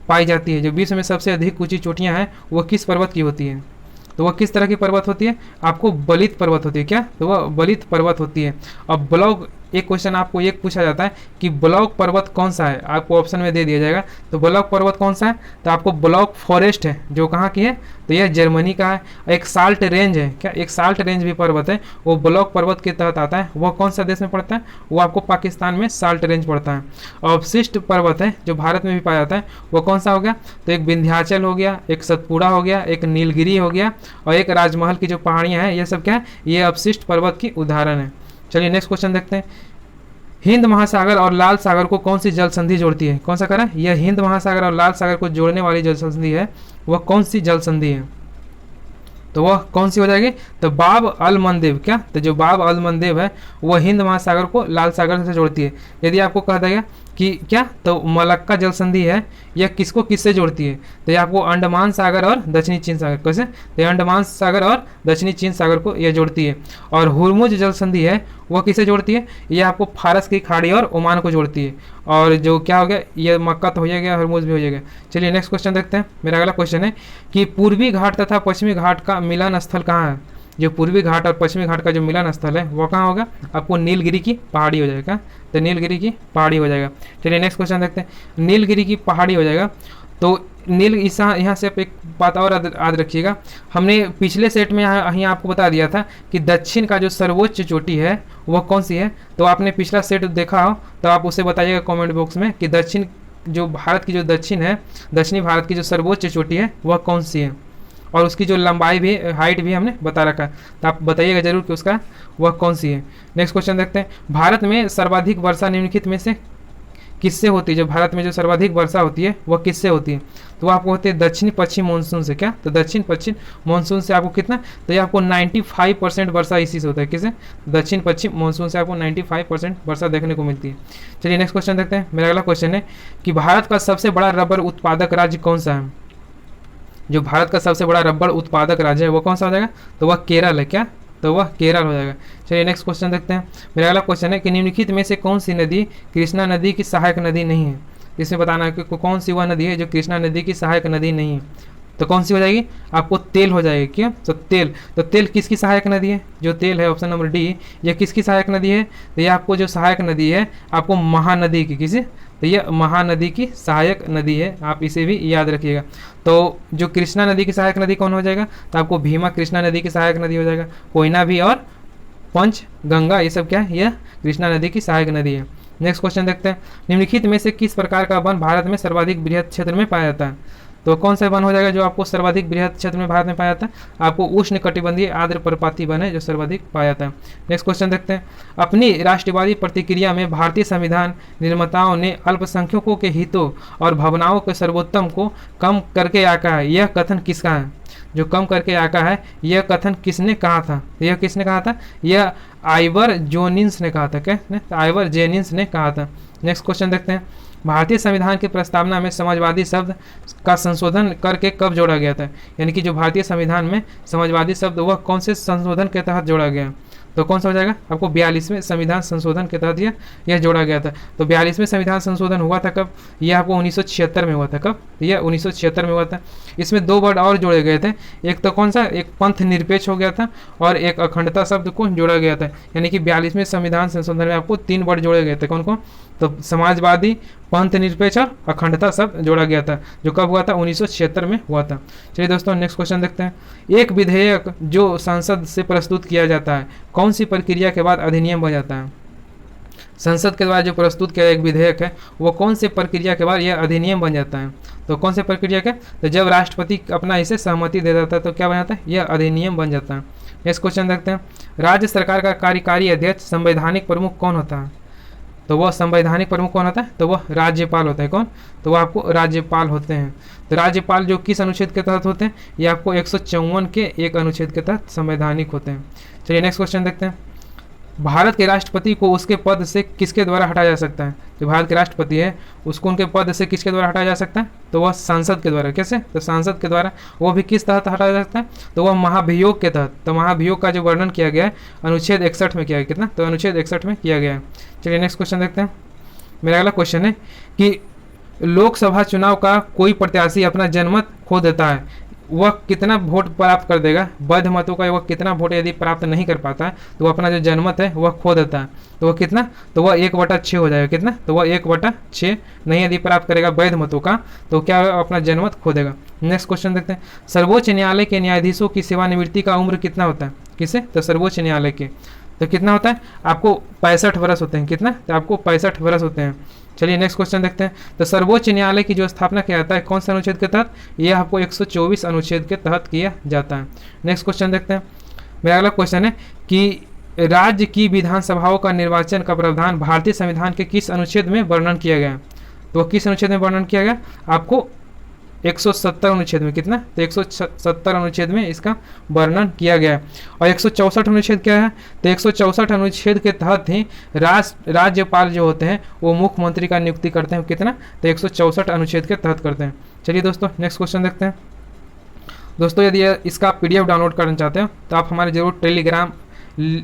पाई जाती है। जो विश्व में सबसे अधिक ऊँची चोटियाँ हैं वह किस पर्वत की होती है, तो वह किस तरह की पर्वत होती है, आपको बलित पर्वत होती है। क्या, तो वह बलित पर्वत होती है। अब ब्लॉक, एक क्वेश्चन आपको एक पूछा जाता है कि ब्लॉक पर्वत कौन सा है, आपको ऑप्शन में दे दिया जाएगा। तो ब्लॉक पर्वत कौन सा है, तो आपको ब्लॉक फॉरेस्ट है, जो कहाँ की है, तो यह जर्मनी का है। एक साल्ट रेंज है, क्या, एक साल्ट रेंज भी पर्वत है, वो ब्लॉक पर्वत के तहत आता है। वह कौन सा देश में पड़ता है, वो आपको पाकिस्तान में साल्ट रेंज पड़ता है। अवशिष्ट पर्वत है जो भारत में भी पाया जाता है, वो कौन सा हो गया, तो एक विंध्याचल हो गया, एक सतपुड़ा हो गया, एक नीलगिरी हो गया और एक राजमहल की जो पहाड़ियाँ हैं, ये सब क्या है, ये अवशिष्ट पर्वत की उदाहरण है। चलिए नेक्स्ट क्वेश्चन देखते हैं। हिंद महासागर और लाल सागर को कौन सी जल संधि जोड़ती है? कौन सा करा? यह हिंद महासागर और लाल सागर को जोड़ने वाली जल संधि है, वह कौन सी जल संधि है? तो वह कौन सी हो जाएगी? तो बाब अल मंदेब। क्या? तो जो बाब अल मंदेब है वह हिंद महासागर को लाल सागर से जोड़ती है। यदि आपको कहा जाएगा कि क्या, तो मलक्का जल संधि है, यह किसको किससे जोड़ती है? तो ये आपको अंडमान सागर और दक्षिणी चीन सागर, कैसे? तो अंडमान सागर और दक्षिणी चीन सागर को यह जोड़ती है। और हुरमुज जल संधि है वह किसे जोड़ती है? यह आपको फारस की खाड़ी और ओमान को जोड़ती है। और जो क्या हो गया, ये मक्का तो हो गया, हुरमुज भी हो जाएगा। चलिए नेक्स्ट क्वेश्चन देखते हैं। मेरा अगला क्वेश्चन है कि पूर्वी घाट तथा पश्चिमी घाट का मिलन स्थल कहाँ है? जो पूर्वी घाट और पश्चिमी घाट का जो मिलन स्थल है वो कहाँ होगा? आपको नीलगिरी की पहाड़ी हो जाएगा। तो नीलगिरी की पहाड़ी हो जाएगा। चलिए नेक्स्ट क्वेश्चन देखते हैं। नीलगिरी की पहाड़ी हो जाएगा तो नील यहाँ से आप एक बात और याद रखिएगा, हमने पिछले सेट में यहाँ आपको बता दिया था कि दक्षिण का जो सर्वोच्च चोटी है वह कौन सी है। तो आपने पिछला सेट देखा हो तो आप उसे बताइएगा कमेंट बॉक्स में कि दक्षिण, जो भारत की जो दक्षिण है, दक्षिणी भारत की जो सर्वोच्च चोटी है वह कौन सी है, और उसकी जो लंबाई भी, हाइट भी हमने बता रखा है। तो आप बताइएगा जरूर कि उसका वह कौन सी है। नेक्स्ट क्वेश्चन देखते हैं। भारत में सर्वाधिक वर्षा निम्नलिखित में से किससे होती है? जो भारत में जो सर्वाधिक वर्षा होती है वह किससे होती है? तो आपको होती है दक्षिण पश्चिम मानसून से। क्या? तो दक्षिण पश्चिम मानसून से आपको कितना? तो ये आपको 95% वर्षा इसी से होता है। किसे? दक्षिण पश्चिम मानसून से आपको 95% वर्षा देखने को मिलती है। चलिए नेक्स्ट क्वेश्चन देखते हैं। मेरा अगला क्वेश्चन है कि भारत का सबसे बड़ा रबर उत्पादक राज्य कौन सा है? जो भारत का सबसे बड़ा रबर उत्पादक राज्य है वो कौन सा हो जाएगा? तो वह केरल है। क्या? तो वह केरल हो जाएगा। चलिए नेक्स्ट क्वेश्चन देखते हैं। मेरा अगला क्वेश्चन है कि निम्नलिखित में से कौन सी नदी कृष्णा नदी की सहायक नदी नहीं है? इसमें बताना है कि कौन सी वह नदी है जो कृष्णा नदी की सहायक नदी नहीं है। तो कौन सी हो जाएगी? आपको तेल हो जाएगी। क्यों? तो तेल किसकी सहायक नदी है? जो तेल है ऑप्शन नंबर डी, यह किसकी सहायक नदी है? तो यह आपको जो सहायक नदी है आपको महानदी की, किसी, तो यह महानदी की सहायक नदी है, आप इसे भी याद रखिएगा। तो जो कृष्णा नदी की सहायक नदी कौन हो जाएगा? तो आपको भीमा कृष्णा नदी की सहायक नदी हो जाएगा। कोयना भी और पंच गंगा, ये सब क्या है? यह कृष्णा नदी की सहायक नदी है। नेक्स्ट क्वेश्चन देखते हैं। निम्नलिखित में से किस प्रकार का वन भारत में सर्वाधिक बृहद क्षेत्र में पाया जाता है? तो कौन सा वन हो जाएगा जो आपको सर्वाधिक बृहद क्षेत्र में भारत में पाया जाता है? आपको उष्ण कटिबंधीय आर्द्र पर्वतीय वन है जो सर्वाधिक पाया जाता है। नेक्स्ट क्वेश्चन देखते हैं। अपनी राष्ट्रवादी प्रतिक्रिया में भारतीय संविधान निर्माताओं ने अल्पसंख्यकों के हितों और भावनाओं के सर्वोत्तम को कम करके आका है, यह कथन किसका है? जो कम करके आका है यह कथन किसने कहा था? यह किसने कहा था? यह आइवर जोनिन्स ने कहा था। क्या? आइवर जेनिन्स ने कहा था। नेक्स्ट क्वेश्चन देखते हैं। भारतीय संविधान की प्रस्तावना में समाजवादी शब्द का संशोधन करके कब जोड़ा गया था? यानी कि जो भारतीय संविधान में समाजवादी शब्द वह कौन से संशोधन के तहत जोड़ा गया? तो कौन सा हो जाएगा? आपको 42वें संविधान संशोधन के तहत यह जोड़ा गया था। तो 42वें संविधान संशोधन हुआ था कब? यह आपको 1976 में हुआ था। कब? यह 1976 में हुआ था। इसमें 2 वर्ड और जोड़े गए थे। एक तो कौन सा? एक पंथ निरपेक्ष हो गया था और एक अखंडता शब्द को जोड़ा गया था। यानी कि 42वें संविधान संशोधन में आपको 3 वर्ड जोड़े गए थे। कौन कौन? तो समाजवादी, पंथ निरपेक्ष और अखंडता शब्द जोड़ा गया था, जो कब हुआ था? 1976 में हुआ था। चलिए दोस्तों नेक्स्ट क्वेश्चन देखते हैं। एक विधेयक जो संसद से प्रस्तुत किया जाता है कौन सी प्रक्रिया के बाद अधिनियम बन जाता है? संसद के द्वारा जो प्रस्तुत किया एक विधेयक है वो कौन से प्रक्रिया के बाद यह अधिनियम बन जाता है? तो कौन से प्रक्रिया के? तो जब राष्ट्रपति अपना इसे सहमति दे देता है तो क्या बन जाता है? यह अधिनियम बन जाता है। नेक्स्ट क्वेश्चन देखते हैं। राज्य सरकार का कार्यकारी अध्यक्ष संवैधानिक प्रमुख कौन होता है? तो वह संवैधानिक प्रमुख कौन होता है? तो वह राज्यपाल होता है। कौन? तो वह आपको राज्यपाल होते हैं। तो राज्यपाल जो किस अनुच्छेद के तहत होते हैं? ये आपको 154 के एक अनुच्छेद के तहत संवैधानिक होते हैं। चलिए नेक्स्ट क्वेश्चन देखते हैं। भारत के राष्ट्रपति को उसके पद से किसके द्वारा हटाया जा सकता है? जो भारत के राष्ट्रपति है उसको उनके पद से किसके द्वारा हटाया जा सकता है? तो वह सांसद के द्वारा। कैसे? तो सांसद के द्वारा। वो भी किस तहत हटाया जा सकता है? तो वह महाभियोग के तहत। तो महाभियोग का जो वर्णन किया गया है अनुच्छेद 61 में किया गया। कितना? तो अनुच्छेद 61 में किया गया है। चलिए नेक्स्ट क्वेश्चन देखते हैं। मेरा अगला क्वेश्चन है कि लोकसभा चुनाव का कोई प्रत्याशी अपना जनमत खो देता है, वह कितना वोट प्राप्त कर देगा? वैध मतों का वह कितना वोट यदि प्राप्त नहीं कर पाता है तो वह अपना जो जनमत है वह खो देता है। तो वह कितना? तो वह 1/6 हो जाएगा। कितना? तो वह 1/6 नहीं यदि प्राप्त करेगा वैध मतों का तो क्या अपना जनमत खो देगा। नेक्स्ट क्वेश्चन देखते हैं। सर्वोच्च न्यायालय के न्यायाधीशों की सेवानिवृत्ति का उम्र कितना होता है? किसे? तो सर्वोच्च न्यायालय के। तो कितना होता है? आपको 65 वर्ष होते हैं। कितना? तो आपको 65 वर्ष होते हैं। चलिए नेक्स्ट क्वेश्चन देखते हैं। तो सर्वोच्च न्यायालय की जो स्थापना किया जाता है कौन से अनुच्छेद के तहत? यह आपको 124 अनुच्छेद के तहत किया जाता है। नेक्स्ट क्वेश्चन देखते हैं। मेरा अगला क्वेश्चन है कि राज्य की विधानसभाओं का निर्वाचन का प्रावधान भारतीय संविधान के किस अनुच्छेद में वर्णन किया गया है? तो किस अनुच्छेद में वर्णन किया गया? आपको 170 अनुच्छेद में। कितना? तो 170 अनुच्छेद में इसका वर्णन किया गया है। और 164 अनुच्छेद क्या है? तो 164 अनुच्छेद के तहत ही राज्यपाल जो होते हैं वो मुख्यमंत्री का नियुक्ति करते हैं। कितना? तो 164 अनुच्छेद के तहत करते हैं। चलिए दोस्तों नेक्स्ट क्वेश्चन देखते हैं। दोस्तों यदि इसका PDF डाउनलोड करना चाहते हो तो आप हमारे जरूर टेलीग्राम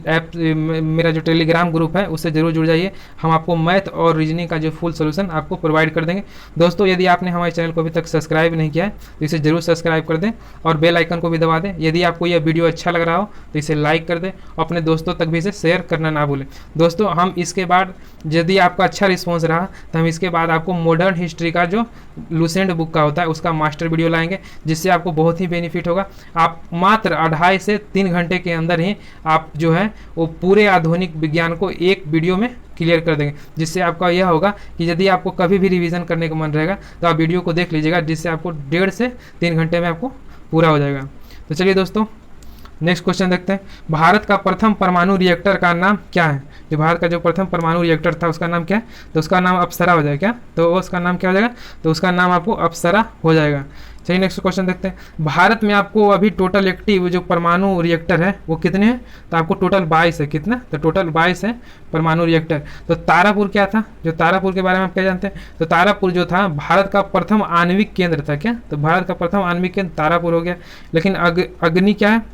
ऐप, मेरा जो टेलीग्राम ग्रुप है उससे जरूर जुड़ जाइए। हम आपको मैथ और रीजनिंग का जो फुल सोल्यूशन आपको प्रोवाइड कर देंगे। दोस्तों यदि आपने हमारे चैनल को अभी तक सब्सक्राइब नहीं किया है तो इसे जरूर सब्सक्राइब कर दें और बेल आइकन को भी दबा दें। यदि आपको यह वीडियो अच्छा लग रहा हो तो इसे लाइक कर दें, अपने दोस्तों तक भी इसे शेयर करना ना भूलें। दोस्तों हम इसके बाद यदि आपका अच्छा रिस्पॉन्स रहा तो हम इसके बाद आपको मॉडर्न हिस्ट्री का जो लुसेंट बुक का होता है उसका मास्टर वीडियो लाएंगे, जिससे आपको बहुत ही बेनिफिट होगा। आप मात्र 2.5 से 3 घंटे के अंदर ही आप जो है वो पूरे आधुनिक विज्ञान को एक वीडियो में क्लियर कर देंगे, जिससे आपका यह होगा कि यदि आपको कभी भी रिवीजन करने का मन रहेगा तो आप वीडियो को देख लीजिएगा, जिससे आपको 1.5 से 3 घंटे में आपको पूरा हो जाएगा। तो चलिए दोस्तों नेक्स्ट क्वेश्चन देखते हैं। भारत का प्रथम परमाणु रिएक्टर का नाम क्या है? जो भारत का जो प्रथम परमाणु रिएक्टर था उसका नाम क्या है? तो उसका नाम अप्सरा हो जाएगा। क्या? तो उसका नाम क्या हो जाएगा? तो उसका नाम आपको अप्सरा हो जाएगा। चलिए नेक्स्ट क्वेश्चन देखते हैं। भारत में आपको अभी टोटल एक्टिव जो परमाणु रिएक्टर है वो कितने हैं? तो आपको टोटल 22 है। कितना? तो टोटल 22 है परमाणु रिएक्टर। तो तारापुर क्या था? जो तारापुर के बारे में आप क्या जानते हैं? तो तारापुर जो था भारत का प्रथम आणविक केंद्र था। क्या? तो भारत का प्रथम आणविक केंद्र तारापुर हो गया। लेकिन अग्नि क्या है?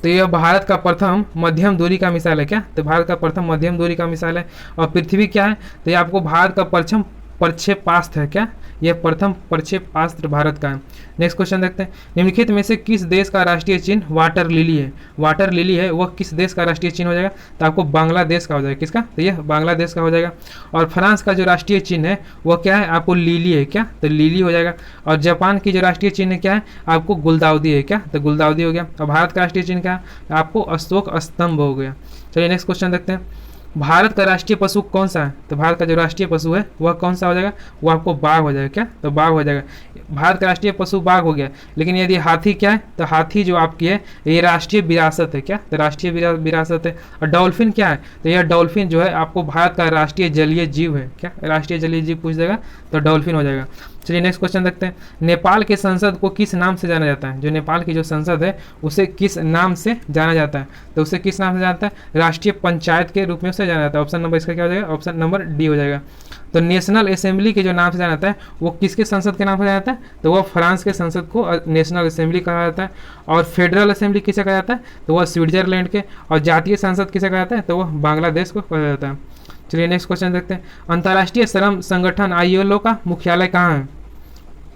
तो यह भारत का प्रथम मध्यम दूरी का मिसाइल है। क्या? तो भारत का प्रथम मध्यम दूरी का मिसाइल है। और पृथ्वी क्या है? तो ये आपको भारत का प्रथम प्रक्षेपास्त्र है। क्या? यह प्रथम प्रक्षेपास्त्र भारत का है। नेक्स्ट क्वेश्चन देखते हैं। निम्नलिखित में से किस देश का राष्ट्रीय चिन्ह वाटर लिली है? वाटर लिली है वह किस देश का राष्ट्रीय चिन्ह हो जाएगा? तो आपको बांग्लादेश का हो जाएगा। किसका? तो यह बांग्लादेश का हो जाएगा। और फ्रांस का जो राष्ट्रीय चिन्ह है वह क्या है? आपको लिली है। क्या? तो लिली हो जाएगा। और जापान की जो राष्ट्रीय चिन्ह क्या है? आपको गुलदाउदी है। क्या? तो गुलदाउदी हो गया। और भारत का राष्ट्रीय चिन्ह क्या है? आपको अशोक स्तंभ हो गया। चलिए नेक्स्ट क्वेश्चन देखते हैं। भारत का राष्ट्रीय पशु कौन सा है? तो भारत का जो राष्ट्रीय पशु है वह कौन सा हो जाएगा? वो आपको बाघ हो जाएगा। क्या? तो बाघ हो जाएगा। भारत का राष्ट्रीय पशु बाघ हो गया। लेकिन यदि हाथी क्या है? तो हाथी जो आपकी है ये राष्ट्रीय विरासत है। क्या? तो राष्ट्रीय विरासत है। और डॉल्फिन क्या है? तो यह डॉल्फिन जो है आपको भारत का राष्ट्रीय जलीय जीव है। क्या? राष्ट्रीय जलीय जीव पूछ देगा तो डॉल्फिन हो जाएगा। चलिए नेक्स्ट क्वेश्चन देखते हैं। नेपाल के संसद को किस नाम से जाना जाता है? जो नेपाल की जो संसद है उसे किस नाम से जाना जाता है? तो उसे किस नाम से जाना जाता है? राष्ट्रीय पंचायत के रूप में उसे जाना जाता है। ऑप्शन नंबर इसका क्या हो जाएगा? ऑप्शन नंबर डी हो जाएगा। तो नेशनल असेंबली के जो नाम से जाना जाता है वो किसके संसद के नाम से जाना जाता है? तो वह फ्रांस के संसद को नेशनल असेंबली कहा जाता है। और फेडरल असेंबली किसे कहा जाता है? तो वह स्विट्जरलैंड के। और जातीय संसद किसे कहा जाता है? तो वह बांग्लादेश को कहा जाता है। चलिए नेक्स्ट क्वेश्चन देखते हैं। अंतर्राष्ट्रीय श्रम संगठन ILO का मुख्यालय कहाँ है?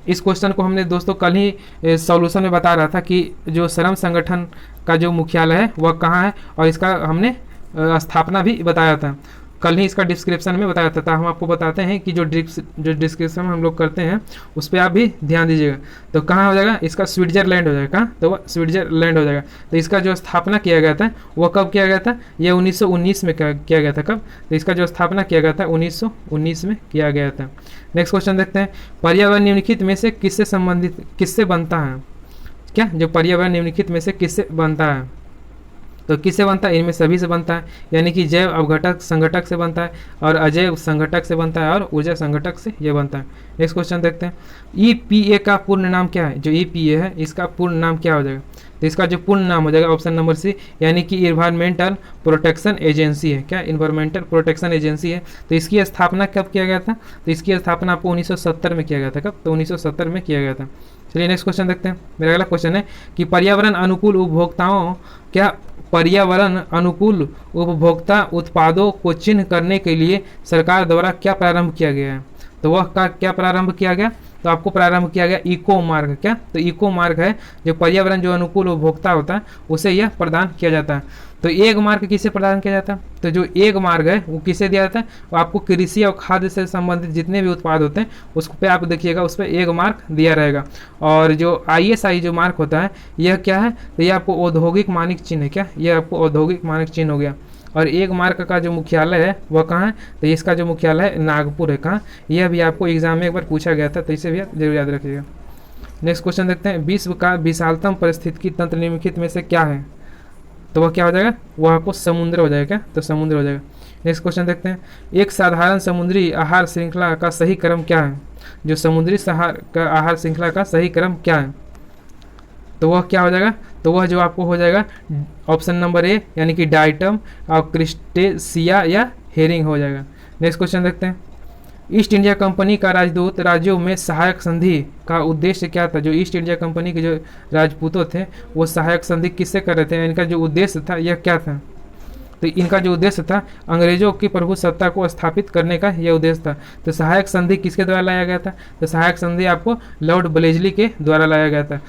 इस क्वेश्चन को हमने दोस्तों कल ही सॉल्यूशन में बता रहा था कि जो श्रम संगठन का जो मुख्यालय है वह कहाँ है, और इसका हमने स्थापना भी बताया था। कल ही इसका डिस्क्रिप्शन में बताया था। हम आपको बताते हैं कि जो डिस्क्रिप्शन हम लोग करते हैं उस पर आप भी ध्यान दीजिएगा। तो कहाँ हो जाएगा? इसका स्विट्जरलैंड हो जाएगा। कहाँ? तो वह स्विट्जरलैंड हो जाएगा। तो इसका जो स्थापना किया गया था वह कब किया गया था? यह 1919 में किया गया था। कब? तो इसका जो स्थापना किया गया था 1919 में किया गया था। नेक्स्ट क्वेश्चन देखते हैं। पर्यावरण निम्नलिखित में से किससे संबंधित किससे बनता है? क्या? जो पर्यावरण निम्नलिखित में से किससे बनता है? तो किससे बनता है? इनमें सभी से बनता है। यानी कि जैव अवघटक संघटक से बनता है, और अजैव संघटक से बनता है, और ऊर्जा संघटक से यह बनता है। नेक्स्ट क्वेश्चन देखते हैं। EPA का पूर्ण नाम क्या है? जो EPA है इसका पूर्ण नाम क्या हो जाएगा? तो इसका जो पूर्ण नाम हो जाएगा ऑप्शन नंबर सी, यानी कि इन्वायरमेंटल प्रोटेक्शन एजेंसी है। क्या? इन्वायरमेंटल प्रोटेक्शन एजेंसी है। तो इसकी स्थापना कब किया गया था? तो इसकी स्थापना आपको 1970 में किया गया था। कब? तो 1970 में किया गया था। चलिए नेक्स्ट क्वेश्चन देखते हैं। मेरा अगला क्वेश्चन है कि पर्यावरण अनुकूल उपभोक्ताओं क्या पर्यावरण अनुकूल उपभोक्ता उत्पादों को चिन्ह करने के लिए सरकार द्वारा क्या प्रारंभ किया गया है? तो वह का क्या प्रारंभ किया गया? तो आपको प्रारंभ किया गया इको मार्क। क्या? तो इको मार्क है जो पर्यावरण जो अनुकूल उपभोक्ता होता है उसे यह प्रदान किया जाता है। तो एक मार्क किसे प्रदान किया जाता है? तो जो एक मार्क है वो किसे दिया जाता है? वो आपको कृषि और खाद्य से संबंधित जितने भी उत्पाद होते हैं उस पे आप देखिएगा उस पर एक मार्क दिया रहेगा। और जो ISI जो मार्क होता है यह क्या है? तो यह आपको औद्योगिक मानक चिन्ह है। क्या? यह आपको औद्योगिक मानक चिन्ह हो गया। और एक मार्क का जो मुख्यालय है वह कहाँ है? तो इसका जो मुख्यालय है नागपुर है। कहाँ? यह भी आपको एग्जाम में एक बार पूछा गया था, तो इसे भी आप जरूर याद रखिएगा। नेक्स्ट क्वेश्चन देखते हैं। विश्व का विशालतम पारिस्थितिकी तंत्र निम्नलिखित में से क्या है? तो वह क्या हो जाएगा, वह आपको समुद्र हो जाएगा, तो समुद्र हो जाएगा। नेक्स्ट क्वेश्चन देखते हैं, एक साधारण समुद्री आहार श्रृंखला का सही क्रम क्या है? जो समुद्री आहार श्रृंखला का सही क्रम क्या है? तो वह क्या हो जाएगा, तो वह जो आपको हो जाएगा ऑप्शन नंबर ए यानी कि डाइटम और क्रिस्टेसिया या हेरिंग हो जाएगा। नेक्स्ट क्वेश्चन देखते हैं, ईस्ट इंडिया कंपनी का राजदूत राज्यों में सहायक संधि का उद्देश्य क्या था? जो ईस्ट इंडिया कंपनी के जो राजपूतों थे वो सहायक संधि किससे कर रहे थे? इनका जो उद्देश्य था यह क्या था? तो इनका जो उद्देश्य था अंग्रेजों की प्रभुसत्ता को स्थापित करने का यह उद्देश्य था। तो सहायक संधि किसके द्वारा लाया गया था? तो सहायक संधि आपको लॉर्ड ब्लेजली के द्वारा लाया गया था।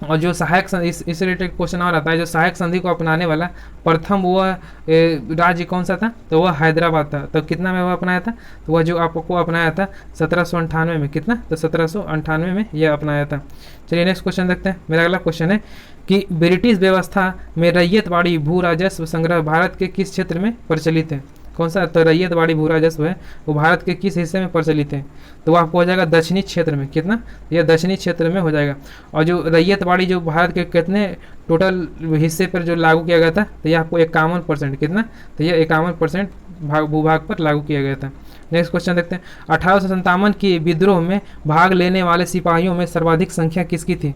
और जो सहायक इस रिलेटेड क्वेश्चन और आता है, जो सहायक संधि को अपनाने वाला प्रथम वह राज्य कौन सा था? तो वह हैदराबाद था। तो कितना में वह अपनाया था? तो वह जो आपको अपनाया था 1798 में। कितना? तो 1798 में यह अपनाया था। चलिए नेक्स्ट क्वेश्चन देखते हैं। मेरा अगला क्वेश्चन है कि ब्रिटिश व्यवस्था में रैयतवाड़ी भू राजस्व संग्रह भारत के किस क्षेत्र में प्रचलित है? कौन सा? तो रैयतवाड़ी भू राजस्व है वो भारत के किस हिस्से में प्रचलित है? तो वह आपको हो जाएगा दक्षिणी क्षेत्र में। कितना? यह दक्षिणी क्षेत्र में हो जाएगा। और जो रैयतवाड़ी जो भारत के कितने टोटल हिस्से पर जो लागू किया गया था? तो यह आपको 51%। कितना? तो यह 51% भूभाग पर लागू किया गया था। नेक्स्ट क्वेश्चन देखते हैं, 1857 के विद्रोह में भाग लेने वाले सिपाहियों में सर्वाधिक संख्या किसकी थी?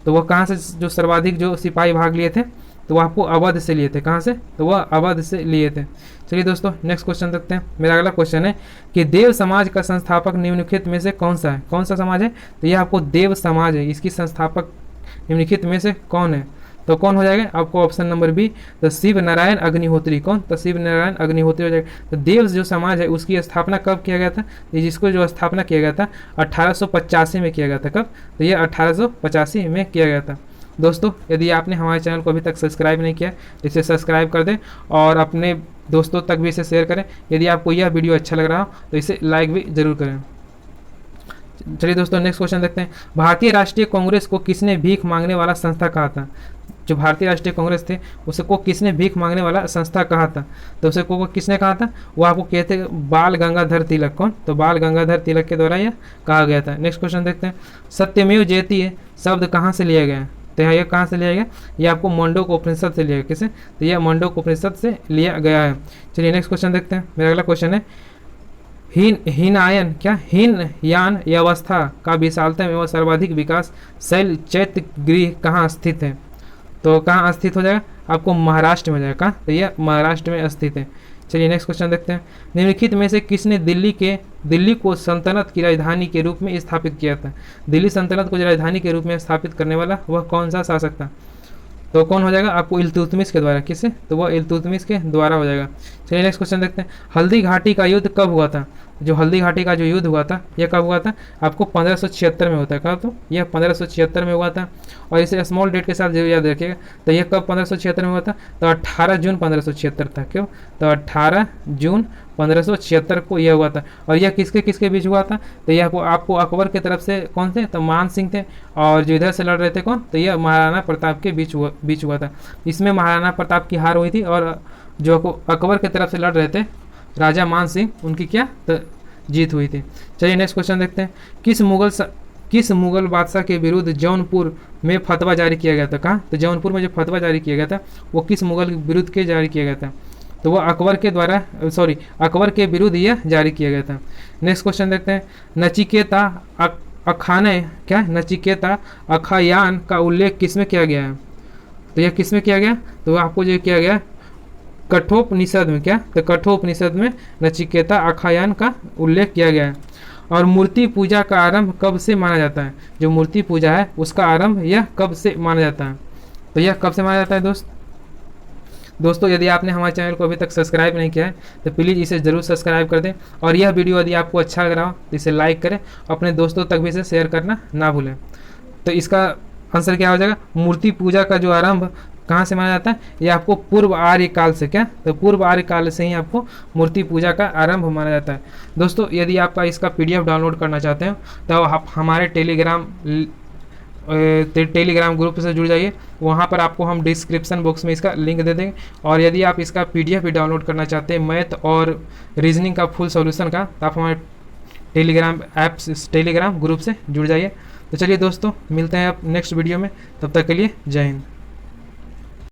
तो वह कहाँ से जो सर्वाधिक जो सिपाही भाग लिए थे? तो वह आपको अवध से लिए थे। कहाँ से? तो वह अवध से लिए थे। चलिए दोस्तों नेक्स्ट क्वेश्चन देखते हैं। मेरा अगला क्वेश्चन है कि देव समाज का संस्थापक निम्नलिखित में से कौन सा है? कौन सा समाज है? तो यह आपको देव समाज है। इसकी संस्थापक निम्नलिखित में से कौन है? तो कौन हो जाएगा? आपको ऑप्शन नंबर बी, तो शिव नारायण अग्निहोत्री। कौन? तो शिव नारायण अग्निहोत्री हो जाएगा। तो देव जो समाज है उसकी स्थापना कब किया गया था? जिसको जो स्थापना किया गया था 1885 में किया गया था। कब? तो यह 1885 में किया गया था। दोस्तों यदि आपने हमारे चैनल को अभी तक सब्सक्राइब नहीं किया तो इसे सब्सक्राइब कर दें और अपने दोस्तों तक भी इसे शेयर करें। यदि आपको यह वीडियो अच्छा लग रहा हो तो इसे लाइक भी जरूर करें। चलिए दोस्तों नेक्स्ट क्वेश्चन देखते हैं, भारतीय राष्ट्रीय कांग्रेस को किसने भीख मांगने वाला संस्था कहा था? जो भारतीय राष्ट्रीय कांग्रेस थे उसको किसने भीख मांगने वाला संस्था कहा था? तो उसे को किसने कहा था? वो आपको कहते बाल गंगाधर तिलक। कौन? तो बाल गंगाधर तिलक के द्वारा यह कहा गया था। नेक्स्ट क्वेश्चन देखते हैं, सत्यमेव जयते शब्द कहाँ से लिया गया? तो यह कहाँ से लिया गया? ये आपको मंडोक उपनिषद से लिया गया। किसे? तो यह मंडोक उपनिषद से लिया गया है। चलिए नेक्स्ट क्वेश्चन देखते हैं। मेरा अगला क्वेश्चन है, हीनयान क्या हीनयान अवस्था का विशालतम एवं सर्वाधिक विकास शैल चैत्य गृह कहाँ स्थित है? तो कहाँ स्थित हो जाएगा? आपको महाराष्ट्र में हो जाएगा। कहाँ? तो यह महाराष्ट्र में स्थित है। चलिए नेक्स्ट क्वेश्चन देखते हैं, निम्नलिखित में से किसने दिल्ली को सल्तनत की राजधानी के रूप में स्थापित किया था? दिल्ली सल्तनत को राजधानी के रूप में स्थापित करने वाला वह कौन सा शासक था? तो कौन हो जाएगा? आपको इल्तुतमिश के द्वारा। किससे? तो वह इल्तुतमिश के द्वारा हो जाएगा। चलिए नेक्स्ट क्वेश्चन देखते हैं, हल्दी घाटी का युद्ध कब हुआ था? जो हल्दी घाटी का जो युद्ध हुआ था यह कब हुआ था? आपको 1576 में होता है। कब? तो यह 1576 में हुआ था। और इसे स्मॉल डेट के साथ जो याद रखिएगा। तो यह कब 1576 में हुआ था? तो 18 जून 1576 था। क्यों? तो 18 जून 1576 को यह हुआ था। और यह किसके किसके बीच हुआ था? तो यह आपको अकबर के तरफ से कौन थे? तो मान सिंह थे। और जो इधर से लड़ रहे थे कौन? तो यह महाराणा प्रताप के बीच हुआ था। इसमें महाराणा प्रताप की हार हुई थी और जो अकबर के तरफ से लड़ रहे थे राजा मान सिंह उनकी क्या? तो जीत हुई थी। चलिए नेक्स्ट क्वेश्चन देखते हैं, किस मुगल बादशाह के विरुद्ध जौनपुर में फतवा जारी किया गया था? कहाँ? तो जौनपुर में जो फतवा जारी किया गया था वो किस मुगल विरुद्ध के जारी किया गया था? तो वह अकबर के विरुद्ध यह जारी किया गया था। नेक्स्ट क्वेश्चन देखते हैं, नचिकेता अखायान का उल्लेख किसमें किया गया है? तो यह किसमें किया गया? तो आपको जो किया गया कठोपनिषद में। क्या? तो कठोपनिषद में नचिकेता अखायान का उल्लेख किया गया है। और मूर्ति पूजा का आरंभ कब से माना जाता है? जो मूर्ति पूजा है उसका आरंभ यह कब से माना जाता है? तो यह कब से माना जाता है दोस्तों यदि आपने हमारे चैनल को अभी तक सब्सक्राइब नहीं किया है तो प्लीज़ इसे ज़रूर सब्सक्राइब कर दें। और यह वीडियो यदि आपको अच्छा लग रहा हो तो इसे लाइक करें, अपने दोस्तों तक भी इसे शेयर करना ना भूलें। तो इसका आंसर क्या हो जाएगा? मूर्ति पूजा का जो आरंभ कहाँ से माना जाता है? ये आपको पूर्व आर्य काल से। क्या? तो पूर्व आर्य काल से ही आपको मूर्ति पूजा का आरंभ माना जाता है। दोस्तों यदि आपका इसका PDF डाउनलोड करना चाहते हैं तो आप हमारे टेलीग्राम ग्रुप से जुड़ जाइए। वहाँ पर आपको हम डिस्क्रिप्शन बॉक्स में इसका लिंक दे देंगे। और यदि आप इसका PDF भी डाउनलोड करना चाहते हैं मैथ और रीजनिंग का फुल सॉल्यूशन का, तो आप हमारे टेलीग्राम ग्रुप से जुड़ जाइए। तो चलिए दोस्तों मिलते हैं आप नेक्स्ट वीडियो में, तब तक के लिए जय हिंद।